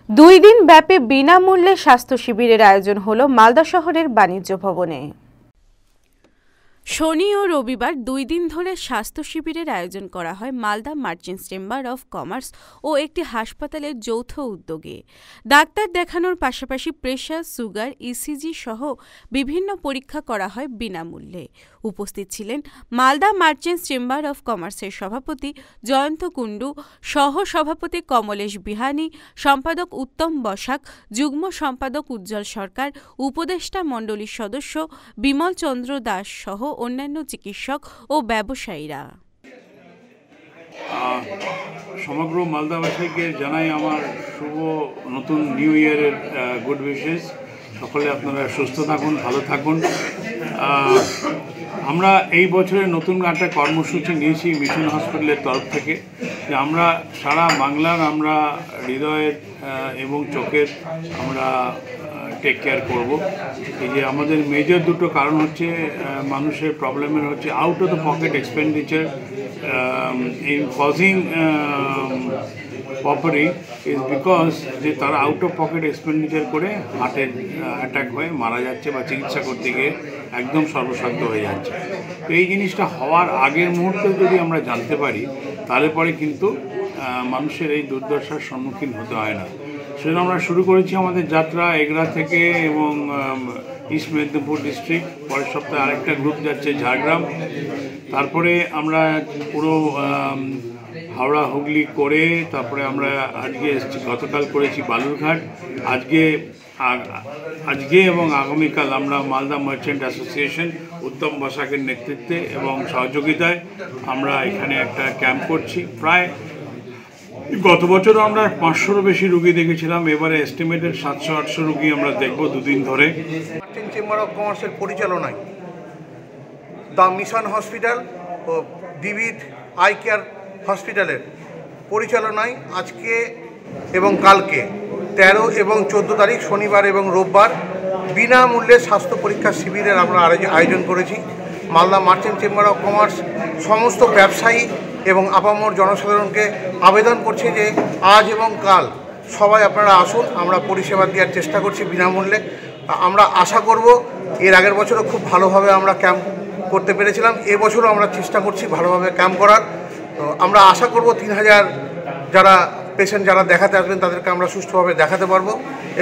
দুই দিন ব্যাপী বিনামূল্যে স্বাস্থ্য শিবিরের আয়োজন হলো মালদা শহরের বাণিজ্য ভবনে। শনি ও রবিবার দুই দিন ধরে স্বাস্থ্য শিবিরের আয়োজন করা হয় Malda merchants chamber of commerce ও একটি হাসপাতালের যৌথ উদ্যোগে। ডাক্তার দেখানোর পাশাপাশি প্রেসার, সুগার, ইসিজি সহ বিভিন্ন পরীক্ষা করা হয় বিনামূল্যে। উপস্থিত ছিলেন মালদা মার্চেন্টস চেম্বার অফ কমার্সের সভাপতি জয়ন্ত কুণ্ডু, সহ সভাপতি কমলেশ বিহানি, সম্পাদক উত্তম বসাক, যুগ্ম সম্পাদক উজ্জ্বল সরকার, উপদেষ্টা মণ্ডলীর সদস্য বিমল চন্দ্র দাস সহ অন্যান্য চিকিৎসক ও ব্যবসায়ীরা। সমগ্র মালদাবাসীকে জানাই আমার শুভ নতুন নিউ ইয়ারের গুড উইশেস। সকলে আপনারা সুস্থ থাকুন, ভালো থাকুন। আমরা এই বছরের নতুন একটা কর্মসূচি নিয়েছি মিশন হসপিটালের তরফ থেকে, যে আমরা সারা বাংলার আমরা হৃদয়ের এবং চোখের আমরা টেক কেয়ার করব। এই যে আমাদের মেজর দুটো কারণ হচ্ছে মানুষের প্রবলেমের হচ্ছে out of the pocket expenditure in causing poverty is because যে তারা আউট অফ পকেট এক্সপেন্ডিচার করে হার্টের অ্যাটাক হয়ে মারা যাচ্ছে বা চিকিৎসা করতে গিয়ে একদম সর্বশান্ত হয়ে যাচ্ছে। তো এই জিনিসটা হওয়ার আগের মুহূর্তে যদি আমরা জানতে পারি তাহলে পরে কিন্তু মানুষের এই দুর্দশার সম্মুখীন হতে হয় না। সেজন্য আমরা শুরু করেছি আমাদের যাত্রা এগরা থেকে এবং ইস্ট মেদিনীপুর ডিস্ট্রিক্ট। পরের সপ্তাহে আরেকটা গ্রুপ যাচ্ছে ঝাড়গ্রাম। তারপরে আমরা পুরো হাওড়া হুগলি করে তারপরে আমরা আজকে এসেছি, গতকাল করেছি বালুরঘাট। আজকে এবং আগামীকাল আমরা মালদা মার্চেন্ট অ্যাসোসিয়েশন উত্তম বসাকের নেতৃত্বে এবং সহযোগিতায় আমরা এখানে একটা ক্যাম্প করছি। প্রায় গত বছরও আমরা 500-রও বেশি রুগী দেখেছিলাম, এবারে এস্টিমেটেড 700-800 রুগী আমরা দেখব দুদিন ধরে। মার্চেন্ট চেম্বার অফ কমার্সের পরিচালনায় দ্য মিশন হসপিটাল ও বিবিধ আই কেয়ার হসপিটালের পরিচালনায় আজকে এবং কালকে 13 এবং 14 তারিখ শনিবার এবং রোববার বিনামূল্যে স্বাস্থ্য পরীক্ষা শিবিরের আমরা আয়োজন করেছি। Malda merchant chamber of commerce সমস্ত ব্যবসায়ী এবং আপামর জনসাধারণকে আবেদন করছে যে আজ এবং কাল সবাই আপনারা আসুন, আমরা পরিষেবা দেওয়ার চেষ্টা করছি বিনামূল্যে। আমরা আশা করব, এর আগের বছরও খুব ভালোভাবে আমরা ক্যাম্প করতে পেরেছিলাম, এবছরও আমরা চেষ্টা করছি ভালোভাবে ক্যাম্প করার। তো আমরা আশা করব 3000 যারা পেশেন্ট যারা দেখাতে আসবেন তাদেরকে আমরা সুষ্ঠুভাবে দেখাতে পারবো।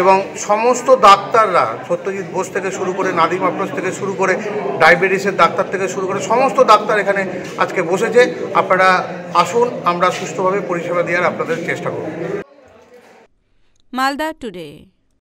এবং সমস্ত ডাক্তাররা, সত্যজিৎ বোস থেকে শুরু করে নাদিম আফরোজ থেকে শুরু করে ডায়াবেটিসের ডাক্তার থেকে শুরু করে সমস্ত ডাক্তার এখানে আজকে বসেছে। আপনারা আসুন, আমরা সুষ্ঠুভাবে পরিষেবা দেওয়ার আপনাদের চেষ্টা করব। মালদা টুডে।